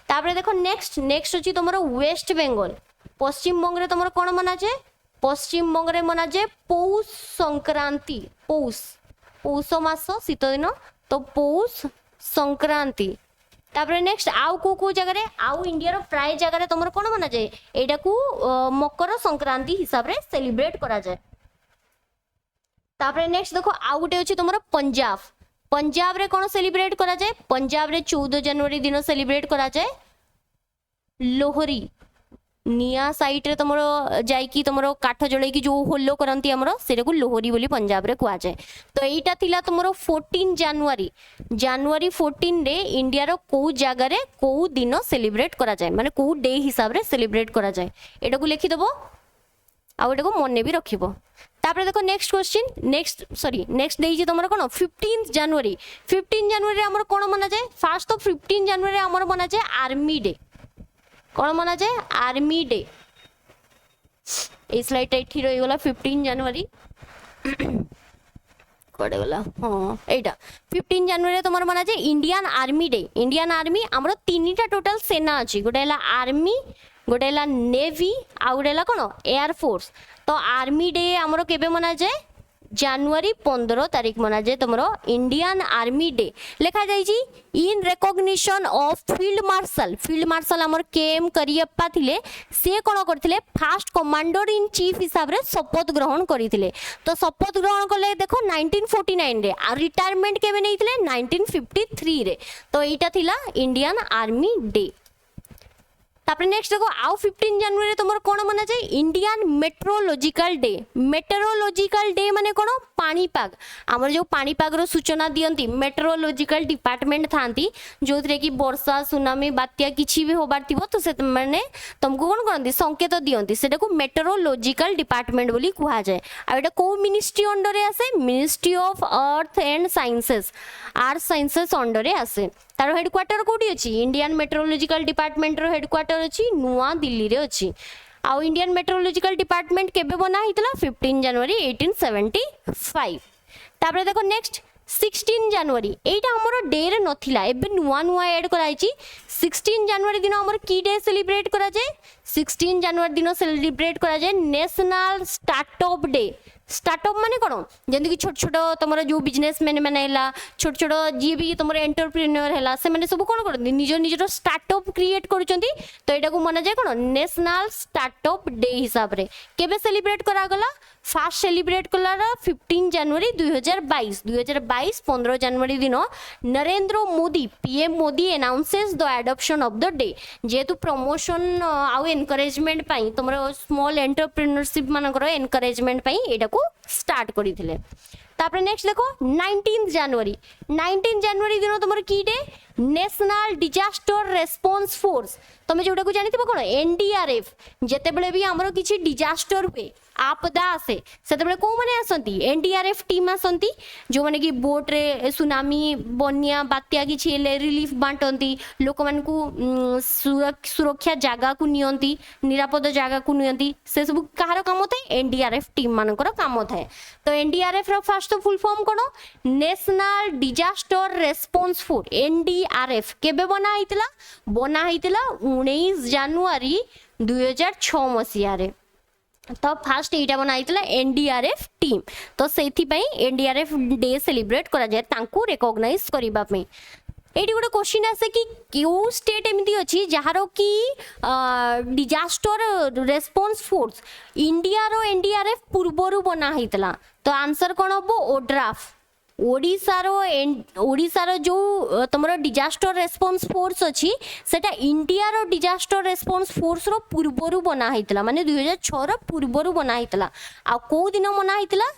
तापरे देखो नेक्स्ट होची तुमरो वेस्ट बेंगल पश्चिम बंग रे तुमरो कोन मना जाए पश्चिम बंग रे मना जाए पौष संक्रांति पौष मास शीत दिन तो पौष संक्रांति। तापरे नेक्स्ट आउ को जगह रे आउ इंडिया रो प्राय जगह रे तुमरो कोन मना जाए एटा को मकर संक्रांति हिसाब रे सेलिब्रेट करा जाए। तापरे नेक्स्ट देखो आउ गोटे अछि तुमरो पंजाब रे कोन सेलिब्रेट करा जाए पंजाब रे 14 जनवरी दिन सेलिब्रेट करा जाए लोहरी निया साइट रे तुमरो जाइकी तुमरो काठ जळै की जो होलो करंती हमरो सेरे को लोहरी बोली पंजाब रे कुआ जाए। तो एटा थिला तुमरो 14 जनवरी 14 रे इंडिया रो को जगह रे को दिन सेलिब्रेट करा जाए माने को डे हिसाब रे सेलिब्रेट करा जाए एटा को लिखि दबो आ एटा को मने भी रखिबो। तापरे देखो नेक्स्ट क्वेश्चन नेक्स्ट देई जे तुमरो कोन 15 जनवरी रे हमरो कोन मना जाए फर्स्ट तो 15 जनवरी रे हमरो मना जाए आर्मी डे कौन मना जाए आर्मी डे स्लाइड एठी रही गला 15 जनवरी कुआडे गला हाँ एटा 15 जनवरी तुमर मना जे Indian army day Indian army हमरो तीनटा टोटल सेना अछि गोटे हला आर्मी गोटे हला नेवी आ गोटे हला कोन एयर फोर्स तो आर्मी डे हमरो केबे मना जाए जनवरी 15 तारीख मना जाए तुमरो इंडियन आर्मी डे लिखा जाइछि in recognition of field marshal हमर केएम करियप्पा थिले से कोन करथिले फास्ट कमांडर इन चीफ हिसाब रे शपथ ग्रहण करिथिले तो शपथ ग्रहण करले देखो 1949 रे आ रिटायरमेंट केबे नैथिले 1953 रे तो एटा थिला इंडियन आर्मी डे तापर नेक्स्ट देखो आउ 15 जनवरी तुमर कोन मना जाए इंडियन मेट्रोलॉजिकल डे माने कोन पानीपाग हमर जो पानीपाग रो सूचना दियंती मेट्रोलॉजिकल डिपार्टमेंट थांती जोथरे की वर्षा सुनामी बात्या किछि भी होबार थिबो तो से माने तुमको कोन करंती संकेत दियंती सेटा को मेट्रोलॉजिकल डिपार्टमेंट बोली कुहा जाए आ एटा को मिनिस्ट्री अंडर रे आसे ministry of earth and sciences under रे आसे तार हेडक्वार्टर कोठी अछि इंडियन मेट्रोलॉजिकल डिपार्टमेंट रो हेडक्वार्टर अछि नुआ दिल्ली रे अछि आ इंडियन मेट्रोलॉजिकल डिपार्टमेंट केबे बना हितला 15 जनवरी 1875 तापर देखो नेक्स्ट 16 जनवरी एटा हमरो डे रे नथिला एबे नुआ ऐड कराइछि 16 जनवरी दिन हमर की डे सेलिब्रेट करा जाय 16 जनवरी दिन सेलिब्रेट करा जाय नेशनल स्टार्टअप डे स्टार्टअप माने कोन जेंति कि छोट छोट तमरा जो बिजनेसमैन माने हला छोट छोट जे भी तमरा एंटरप्रेन्योर हला से माने सब कोन करथि निजो स्टार्टअप क्रिएट करूचंती तो एटा को माना जाय कोन नेशनल स्टार्टअप डे हिसाब रे केबे सेलिब्रेट करा गला फास्ट सेलिब्रेट कला 15 जनवरी 2022 15 जनवरी दिन Narendra Modi PM Modi announces the adoption of the day जेतु प्रमोशन आउ एनकरेजमेंट पई तमरा स्मॉल एंटरप्रेन्योरशिप मानकर एनकरेजमेंट पई एटा को स्टार्ट करिथिले तापर नेक्स्ट देखो 19 जनवरी दिन तुमर की day national disaster response force तमे जोटा को जानिथिबो कोन एनडीआरएफ जेते बेले भी हमरो किछि डिजास्टर हुए आपदा आसे सेते बेले को माने आसंती एनडीआरएफ टीम आसंती जो माने की बोट रे सुनामी बन्या बात्या किछि हेले रिलीफ बांटंती लोक मान को सुरक्षा जागा को नियंती निरापद जागा को नियंती से सब कहार काम थाए एनडीआरएफ टीम मानकर काम थाए तो एनडीआरएफ रो फर्स्ट फुल फॉर्म कोन national disaster response force NDRF केबे बना हितला 19 जनवरी 2006 मसिया रे तो फास्ट एटा बना हितला एनडीआरएफ टीम तो सेथि पई एनडीआरएफ डे सेलिब्रेट करा जाय तांको रिकॉग्नाइज करिबा पे एटी गोटे क्वेश्चन आसे कि क्यों स्टेट एमती अच्छी जहार की डिजास्टर रेस्पॉन्स फोर्स इंडिया रो एनडीआरएफ पूर्वरु बना हितला तो आंसर कोन हबो ओड्राफ ओडिशार जो तुमर डिजास्टर रेस्पॉन्स फोर्स अच्छी सेटा इंडिया रो डिजास्टर रेस्पॉन्स फोर्स रो पूर्वरु बना हितला माने 2006 रो पूर्वरु बना हितला आ को दिन बना हितला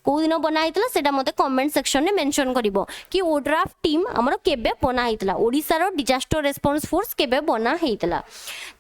को दिन बना हितला सेटा मते कमेंट सेक्शन में मेंशन करिवो कि ओड्राफ टीम हमरो केबे बना हितला ओडिसा रो डिजास्टर रेस्पॉन्स फोर्स केबे बना हितला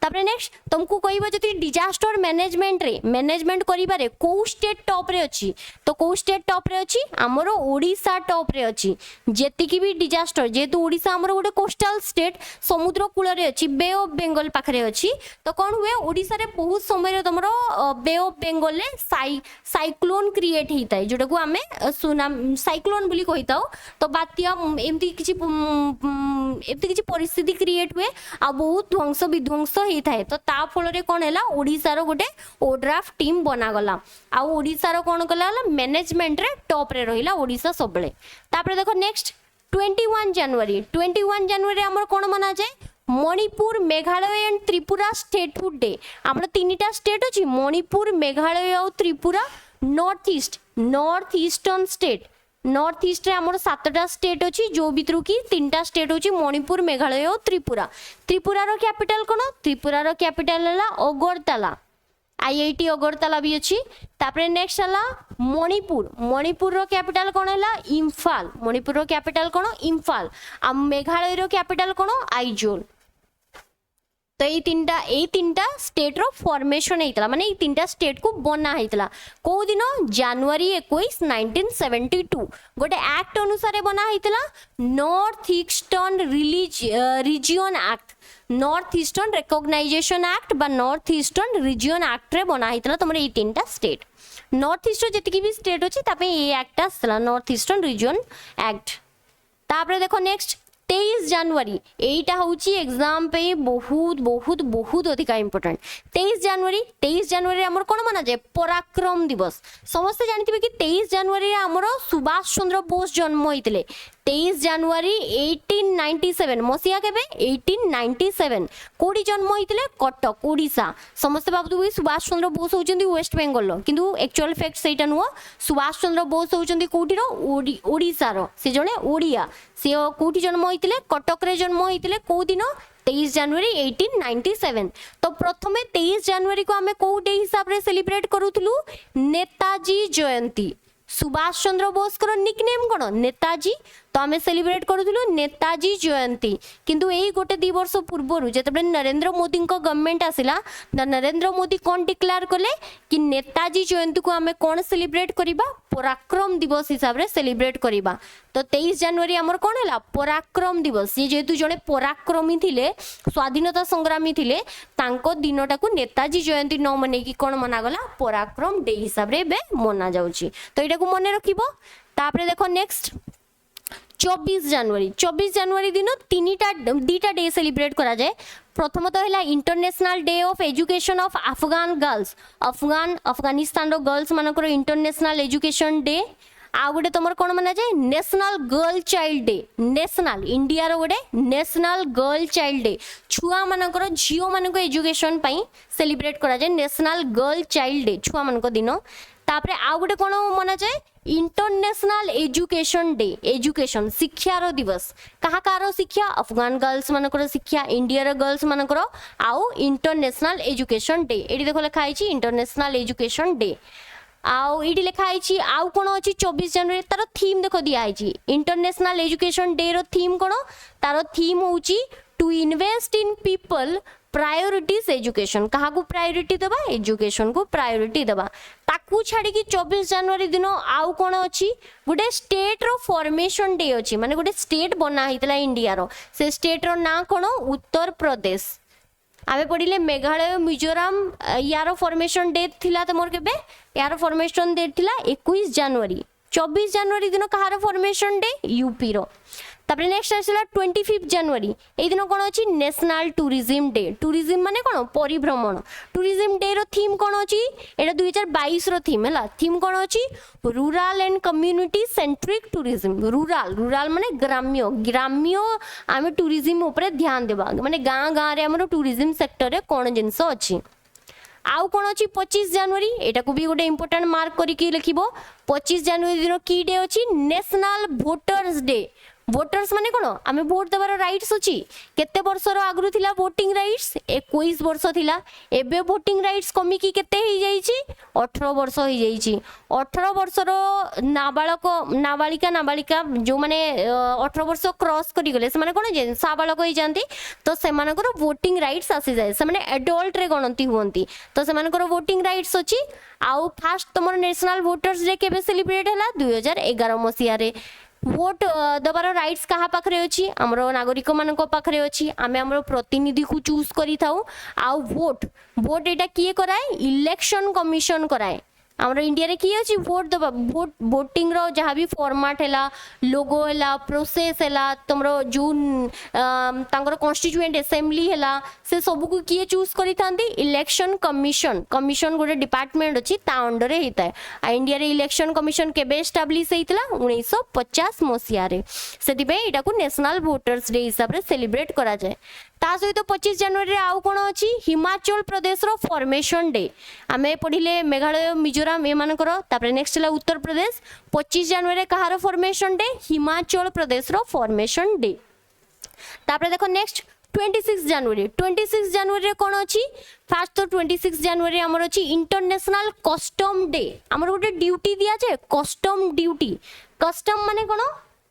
तापरे नेक्स्ट तुमको कहबो जति डिजास्टर मैनेजमेंट रे मैनेजमेंट करिबारे को स्टेट टॉप रे अछि तो को स्टेट टॉप रे अछि हमरो ओडिसा टॉप रे अछि जेति कि भी डिजास्टर जेतु ओडिसा हमरो गोटे कोस्टल स्टेट समुद्र कूल रे अछि बे ऑफ बेंगल पाखरे अछि तो कोन हुए ओडिसा रे बहुत समय रे तमरो बे ऑफ बेंगल ले साइक्लोन क्रिएट हिताय जोटा को आमे सुनामी साइक्लोन बोली कहिताओ तो बात्या एमती किछि परिस्थिति क्रिएट हुए आ बहुत ध्वंस विध्वंस ही थाए तो ता फल रे कोन हैला ओडिसा रो गोटे ओड्राफ टीम बना गला आ ओडिसा रो कोन कला मैनेजमेंट रे टॉप रे रहिला ओडिसा सबले तापर देखो नेक्स्ट 21 जनवरी हमर कोन मना जाय Manipur Meghalaya and Tripura statehood day हमर तीनटा स्टेट अछि मणिपुर मेघालय और Tripura north eastern state north east रे हमर 7टा स्टेट अछि जो भितरु की 3टा स्टेट अछि मणिपुर मेघालय और त्रिपुरा रो कैपिटल कोन त्रिपुरा रो कैपिटल हला अगरतला आईआईटी अगरतला भी अछि तापरे नेक्स्ट हला मणिपुर रो कैपिटल कोन हला इम्फाल आ मेघालय रो कैपिटल कोन आइजोल तो ये तीनटा स्टेट रो फॉर्मेशन हेतला माने ये तीनटा स्टेट को बना हेतला को दिन जनवरी 21 1972 गोटे एक्ट अनुसार बना हेतला north eastern region act north eastern reorganisation act बा नॉर्थ ईस्टर्न रीजन एक्ट रे बना हितला तुमर ए तीनटा स्टेट नॉर्थ ईस्ट जति भी स्टेट अछि तापे ए एक्ट आसला नॉर्थ ईस्टर्न रीजन एक्ट तापरे देखो नेक्स्ट 23 जनवरी एटा होची एग्जाम पे बहुत बहुत बहुत अधिक इंपोर्टेंट 23 जनवरी हमर कोन माना जाय पराक्रम दिवस समस्त जानथिबे कि 23 जनवरी हमर सुभाष चंद्र बोस जन्म होइतले 23 जनवरी 1897 मसिया केबे 1897 कोडी जन्म होइतले कटक ओडिसा समस्त भाबुबे सुभाष चंद्र बोस होचंदी वेस्ट बेंगल किंतु एक्चुअल फैक्ट सेटा नुवा सुभाष चंद्र बोस होचंदी कोडीरो ओडिसा रो से जने ओडिया से कोडी जन्म होइतले कटक रे जन्म होइतले को दिन 23 जनवरी 1897 तो प्रथमे 23 जनवरी को हमें को डे हिसाब रे सेलिब्रेट करूथलु नेताजी जयंती सुभाष चंद्र बोस कर निकनेम कोन नेताजी तो आमे सेलिब्रेट करूथलु नेताजी जयंती किंतु एई गोटे 2 वर्ष पूर्वरु जेतबे नरेंद्र मोदी को गवर्नमेंट आसिला नरेंद्र मोदी कोन डिक्लेयर करले कि नेताजी जयंती को आमे कोन सेलिब्रेट करिबा पराक्रम दिवस हिसाब रे सेलिब्रेट करिबा तो 23 जनवरी हमर कोन हला पराक्रम दिवस ये जेतु जने पराक्रमी थिले स्वाधीनता संग्रामी थिले तांको दिनटा को नेताजी जयंती न मने कि कोन मना गला पराक्रम डे हिसाब रे बे मना जाउची तो एटा को मने रखिबो तापरे देखो नेक्स्ट 24 जनवरी दिन दीटा डे सेलिब्रेट करा जाए प्रथम तो है international day of education of Afghan girls Afghanistan रो गर्ल्स मानकर इंटरनेशनल एजुकेशन डे आ गोटे तुम कौन माना जाए national girl child day national India रो गोटे नेशनल गर्ल चाइल्ड डे छुआ मानकर झियो मानक एजुकेशन पई सेलिब्रेट करा जाए नेशनल गर्ल चाइल्ड डे छुआ मानक दिन तापरे आ गोटे कौन मना जाए इंटरनेशनल एजुकेशन डे एजुकेशन शिक्षार दिवस कहा कार शिक्षा अफगान गर्ल्स मानकर शिक्षा इंडिया गर्ल्स मानकर आउ इंटरनेशनल एजुकेशन डे एटी देखो लिखा है इंटरनेशनल एजुकेशन डे आउ ये लिखाई आउ कौन अच्छी 24 जनवरी तार थीम देख दिखाई इंटरनेशनल एजुकेशन डे रो थीम कौन तार थीम हूँ to invest in people priorities education क्या प्रायोरिटी दबा एजुकेशन को प्रायोरिटी दबा ताकू छाड़ी 24 जनवरी दिन आउ कौन अच्छी गोटे स्टेट रो फॉर्मेशन डे अच्छी माने गोटे स्टेट बना होता इंडिया रो से स्टेट रो ना कौन उत्तर प्रदेश आमे पढ़िले मेघालय मिजोराम यार फॉर्मेशन डे थिला तमर केबे यार फॉर्मेशन डे थिला 21 जनवरी 24 जनवरी दिन कहार फॉर्मेशन डे यूपी रो तापर नेक्स्ट आसला 25 जनवरी ए दिन कोन अछि नेशनल टूरिज्म डे टूरिज्म माने कोन परिभ्रमण टूरिज्म डे रो थीम कोन अछि एटा 2022 रो थीम हैला थीम कोन अछि rural and community centric tourism rural माने ग्राम्य आमे टूरिज्म ऊपर ध्यान देबा माने गां गां रे हमरो टूरिज्म सेक्टर रे कोन जिंस अछि आउ कौन अच्छी 25 जनवरी एटा को भी गोटे इंपोर्टेंट मार्क करके लिखिबो 25 जनवरी दिन की डे अछि नेशनल वोटर्स डे वोटर्स माने कोन आमे वोट देबार राइट्स अछि केते वर्षर आगरु थिला वोटिंग राइट्स 21 वर्ष थिला एबे वोटिंग राइट्स कमी की केते ही जाईची 18 वर्ष ही जाईची 18 वर्षर नाबालिका जो माने 18 वर्ष क्रॉस करी गले से माने कोन जे साबालक होई जानती तो से मानकर वोटिंग राइट्स आसी जाय से माने एडल्ट रे गणती हुंती तो से मानकर वोटिंग राइट्स अछि आउ फास्ट तमर नेशनल वोटर्स डे केबे सेलिब्रेट हला 2011 मसिया रे वोट दबार राइट्स कहा पाखरे अछि हमरो नागरिक मानको पाखरे अछि आमे हमरो प्रतिनिधि को चूज करी थाउ आउ वोट एटा किए कराए इलेक्शन कमिशन कराए हमरो इंडिया रे की अछि वोट दबा वोटिंग रो जहाँ भी फॉर्मेट हैला लोगो हैला प्रोसेस हैला तमरो जो तांकर कॉन्स्टिट्यूएंट असेंबली हैला से सब को किए चूज करी थांदी इलेक्शन कमिशन गोटे डिपार्टमेंट अछि ता अंडर रे हिता आ इंडिया रे इलेक्शन कमिशन केबे एस्टैब्लिश हेतिला 1950 मसिया रे सेति बे एटा को नेशनल वोटर्स डे हिसाब रे सेलिब्रेट करा जाय ता सहित 25 जनवरी आउ कोन अछि हिमाचल प्रदेश रो फॉर्मेशन डे आमे पढिले मेघालय मिजोराम ए मानकर तापर नेक्स्ट ला उत्तर प्रदेश 25 जनवरी कहार फॉर्मेशन डे हिमाचल प्रदेश रो फॉर्मेशन डे तापर देखो नेक्स्ट 26 जनवरी रे कोन अछि फास्ट तो 26 जनवरी हमर अछि इंटरनेशनल कस्टम डे हमर गोटे ड्यूटी दिया छै कस्टम ड्यूटी कस्टम माने कोन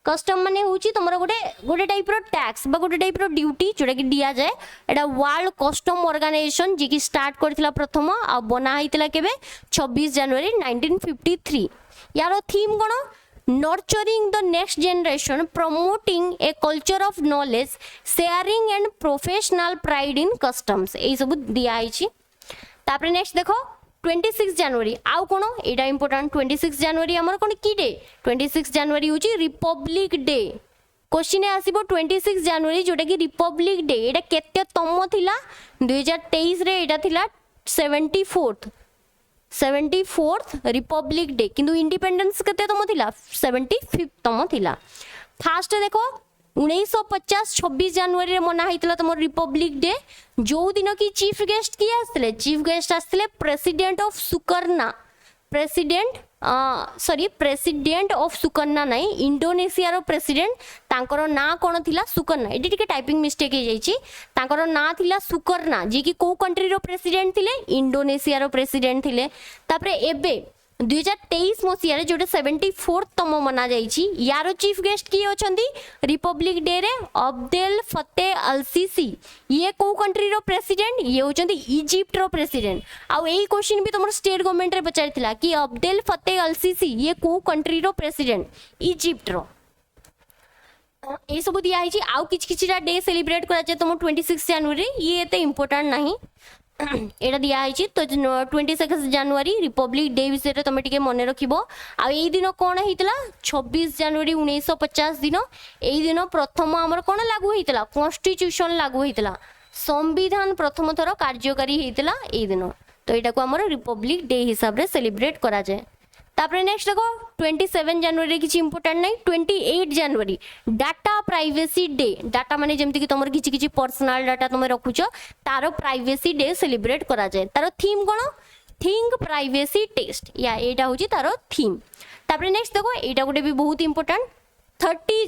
कस्टम माने होची तमरा गोटे टाइप रो टैक्स बा गोटे टाइप रो ड्यूटी जोटा कि दिया जाए एटा वर्ल्ड कस्टम ऑर्गेनाइजेशन जे कि स्टार्ट करथिला प्रथम आ बना हितला केबे 26 जनवरी 1953 यारो theme cone nurturing the next generation, promoting a culture of knowledge, sharing and professional pride in customs. এই সব দিয়া হইছি। তারপরে নেক্সট দেখো 26 জানুয়ারি আউ কোন এটা ইম্পর্টেন্ট 26 জানুয়ারি আমার কোন কি ডে 26 জানুয়ারি হচ্ছে রিপব্লিক ডে क्वेश्चन आसीबो 26 जनवरी जोटा कि रिपब्लिक डे एटा केते तम थिला 2023 रे एटा थिला 74th रिपब्लिक डे किंतु इंडिपेंडेंस केते तम थिला 75th तम थिला। फास्ट देखो 1950 26 जनवरी रे मना हैतला तम रिपब्लिक डे जो दिन की चीफ गेस्ट किए आसले चीफ गेस्ट आसले प्रेसिडेंट ऑफ सुकर्ना प्रेसिडेंट ऑफ सुकर्ना नहीं इंडोनेशिया रो प्रेसिडेंट तांकर ना कोन थिला सुकर्ना एडी टिके टाइपिंग मिस्टेक हे जाईची तांकर ना थिला सुकर्ना जे कि को कंट्री रो प्रेसिडेंट थिले इंडोनेशिया रो प्रेसिडेंट थिले। तापरे एबे 2023 मसिया रे जोटे 74th तम मना जाईची यारो चीफ गेस्ट किए अछंती रिपब्लिक डे रे अब्देल फतेह अल सीसी ये को कंट्री रो प्रेसिडेंट ये होचंती इजिप्ट रो प्रेसिडेंट आ एई क्वेश्चन भी तमर स्टेट गवर्नमेंट रे पचारिथिला कि अब्देल फतेह अल सीसी ये को कंट्री रो प्रेसिडेंट इजिप्ट रो ए सब दिया है आउ किछिटा डे सेलिब्रेट करा जे तुम 26 जनवरी ये एते इंपोर्टेंट नहीं एटा दिया है तो 26 जनवरी रिपब्लिक डे विषय तुम टिके मन रखिबो आ एई दिन कोन हेतिला 26 जनवरी 1950 दिन एई दिन प्रथम हमर कोन लागू हेतिला कॉन्स्टिट्यूशन लागू हेतिला संविधान प्रथम थर कार्यकारी हेतिला एई दिन तो एटा को हमर रिपब्लिक डे हिसाब रे सेलिब्रेट करा जाय। तापरे नेक्स्ट देखो 27 जनवरी किछि इंपोर्टेंट नहीं 28 जनवरी डाटा प्राइवेसी डे डाटा माने जेमति कि तमर किछि किछि पर्सनल डाटा तुम रखुछ तारो प्राइवेसी डे सेलिब्रेट करा जाय तारो थीम कोन थिंक प्राइवेसी टेस्ट या एटा होची तारो थीम। तापरे नेक्स्ट देखो एटा गोटे भी बहुत इंपोर्टेंट 30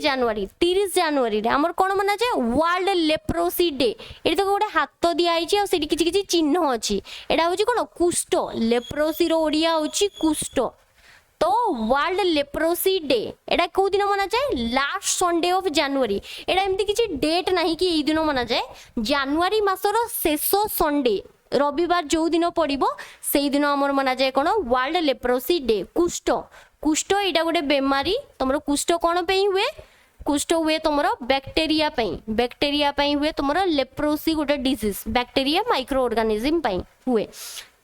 जनवरी रे हमर कोन मना जाय वर्ल्ड लेप्रोसी डे एटा तो गोटे हाथ दिया आइछि आ सेठी किछि किछि चिन्ह अछि एटा होची कोन कुष्ठ लेप्रोसी रो ओडिया होची कुष्ठ तो वर्ल्ड लेप्रोसी डे एटा को दिन मना जाए लास्ट संडे ऑफ जनवरी एटा एमती किछि डेट नहीं कि एई दिन मना जाए जनवरी मासर शेष संडे रविवार जो दिन पड़िबो सेई दिन हमर मना जाए कोन वर्ल्ड लेप्रोसी डे कुष्ठ एटा गोटे बेमारी तमरो कुष्ठ कोन पे हुए कुष्ठ हुए तुमरो बैक्टीरिया पई हुए तुमरो लेप्रोसी गोटे डिजीज बैक्टीरिया माइक्रो ऑर्गेनिज्म पई हुए।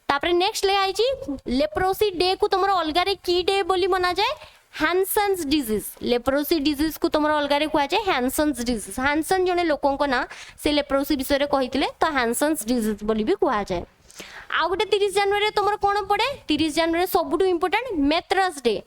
तापरे नेक्स्ट ले आइची लेप्रोसी डे को तुमरो अलगा रे की डे बोली मना जाए हैंसन्स डिजीज लेप्रोसी डिजीज को तुमरो अलगा रे कुआ जाए हैंसन्स डिजीज हैंसन जने लोकन को ना से लेप्रोसी विषय रे कहितले तो हैंसन्स डिजीज बोली भी कुआ जाए। आ गोटे 30 जनवरी तुमर कोन पड़े 30 जनवरी सबुठु इंपोर्टेंट मेथरस डे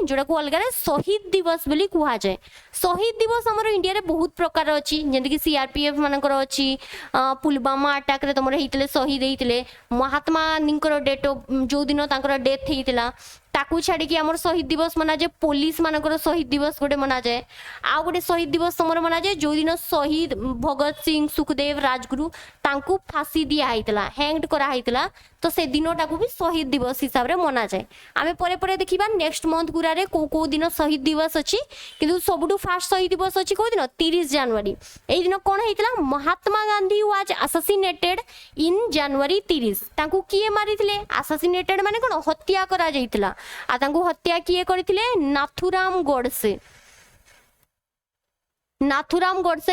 जोड़ा को अलग शहीद दिवस बोली कुहा जाए। शहीद दिवस हमर इंडिया रे बहुत प्रकार अछि जेंति कि सीआरपीएफ मानकर अछि पुलवामा अटैक रे तुमर हेतिले शहीद हेतिले महात्मा गांधीकर डेट जो दिन तांकर डेथ हेतिला ताकू छाड़ी कि हमर शहीद दिवस मना जाए पुलिस मानकर शहीद दिवस गोटे मना जाए। आ गोटे शहीद दिवस तुमर मना जाए जो दिन शहीद भगत सिंह सुखदेव राजगुरु तांकू फांसी दिया हेतिला हैंग्ड करा हेतिला तो से दिनटा को भी शहीद दिवस हिसाब रे मना जाए। आमे परे परे देखिबा नेक्स्ट मंथ गुरा रे को दिन शहीद दिवस अछि किंतु सबुठु फास्ट शहीद दिवस अछि को दिन 30 जनवरी एई दिन कोन हेतिला महात्मा गांधी वाज असैसिनेटेड इन जनवरी 30 तांकू किए मारिथिले असैसिनेटेड माने कोन हत्या करा जाइतिला आ तांकू हत्या किए करथिले नाथुराम गोडसे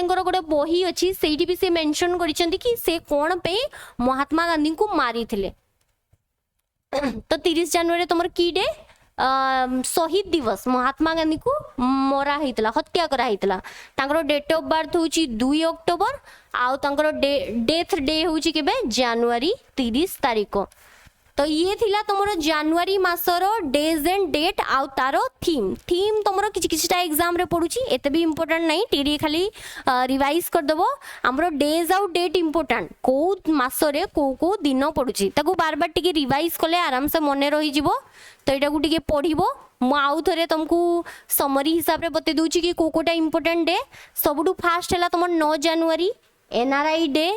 गोटे बही अच्छी से भी से मेंशन करिसेंती कि से कोन पे महात्मा गांधी को मारी थिले। तो 30 जनवरी तुमर की डे शहीद दिवस महात्मा गांधी को मरा हेतला हत्या करा हेतला तांकर डेट ऑफ बर्थ होची 2 अक्टोबर आउ तांकर डेथ डे होची केबे जनवरी 30 तारिख। तो ये थिला तुमरो जनवरी मासर डेज एंड डेट आउ तारो थीम तुमरो किछटा एग्जाम रे पडुची एते भी इंपोर्टेंट नहीं टीडी खाली रिवाइज कर दबो हमरो डेज आउ डेट इंपोर्टेंट को मासरे को दिन पडुची ताको बार बार टिके रिवाइज करले आराम से मने रही जिवो। तो एटा को टिके पढिबो मु आउ थरे तुमको समरी हिसाब रे बते दूची कि कोटा इंपोर्टेंट डे सबुठु फास्ट हला तुमर 9 जनवरी एनआरआई डे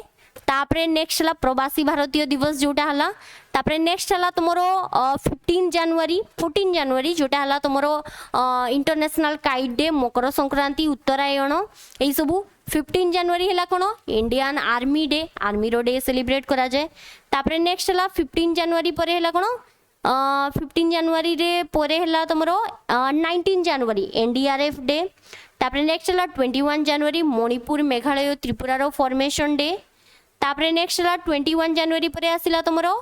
तापरे नेक्स्ट हला प्रवासी भारतीय दिवस जोटा हला तापरे नेक्स्ट हला तुमरो 14 जनवरी जोटा हला तुमरो international kite day Makar Sankranti Uttarayan एई सबु 15 जनवरी हला कोन इंडियन आर्मी डे आर्मी रो डे सेलिब्रेट करा जाए। तापरे नेक्स्ट हला 15 जनवरी परे हला कोन 15 जनवरी रे पोरे हला तुमरो 19 जनवरी एनडीआरएफ डे। तापर नेक्स्ट हला 21 जनवरी मणिपुर मेघालय त्रिपुरा रो फॉर्मेशन डे। तापर नेक्स्ट हला 21 जनवरी पर आसिला तुमरो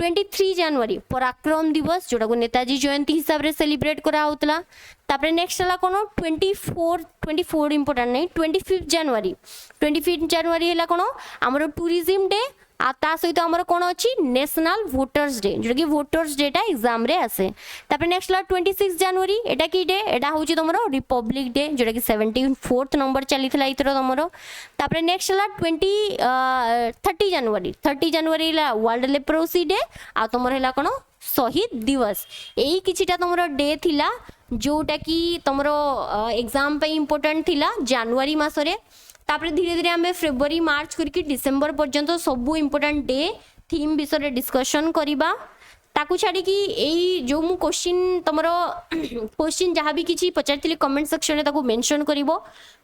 23 जनवरी पराक्रम दिवस जोटा को नेताजी जयंती हिसाब रे सेलिब्रेट करा होतला। तापर नेक्स्ट हला कोन 24 इंपोर्टेंट नहीं 25 जनवरी हला कोन हमरो टूरिज्म डे आ ता सहित हमर कोन अछि नेशनल वोटर्स डे जोटा कि वोटर्स डेटा एग्जाम रे आसे। तापर नेक्स्ट हला 26 जनवरी एटा की डे एटा होची तमरो रिपब्लिक डे जोटा कि 74th नंबर चलीथला इतरो तमरो। तापर नेक्स्ट हला 30 जनवरी ला वर्ल्ड लेप्रोसी डे आ तमरो हला कोन शहीद दिवस। एई किछिटा तमरो डे थिला जोटा कि तमरो एग्जाम पे इंपोर्टेंट थिला जनवरी मासरे। तापर धीरे धीरे आम फेब्रुआरी मार्च करके डिसेम्बर पर्यंत सबू इंपोर्टेंट डे थीम विषय डिस्कशन करवा। ताकू छाड़ी कि एई जो मु क्वेश्चन तमरो क्वेश्चन जहाँ भी किसी पचारि कमेंट सेक्शन में ताकू मेंशन करिवो।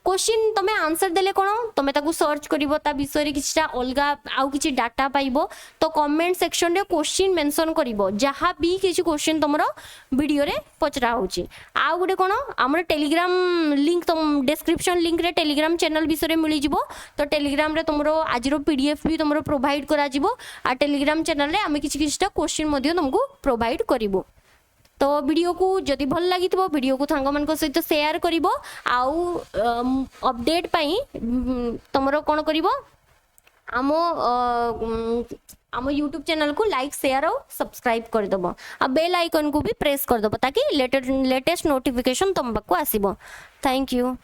क्वेश्चन तमे आंसर देले कोन तमे ताकू सर्च करिवो ता विषय रे किछटा अलगा आउ किछि डाटा पाइबो तो कमेंट सेक्शन रे क्वेश्चन मेंशन करिवो जहाँ भी किछि क्वेश्चन तमरो वीडियो रे पचरा होची। आउ गोटे कोन हमर टेलीग्राम लिंक तुम डिस्क्रिप्शन लिंक रे टेलीग्राम चैनल विषय रे मिली जिवो तो टेलीग्राम रे तमरो आजिरो पीडीएफ भी तमरो प्रोवाइड करा जिवो आ टेलीग्राम चैनल रे आमे किछि किछटा क्वेश्चन मध्ये तुमको प्रोवाइड करिवो। तो वीडियो को जदि भल लगी वीडियो को सांग मान सहित शेयर करिवो आउ अपडेट पाई तमरो कोन करिवो आमो आम यूट्यूब चैनल को लाइक शेयर और सब्सक्राइब कर दबो आ बेल आइकन को भी प्रेस कर दबो ताकि लेटेस्ट नोटिफिकेशन तुम पाको आसीबो। Thank you.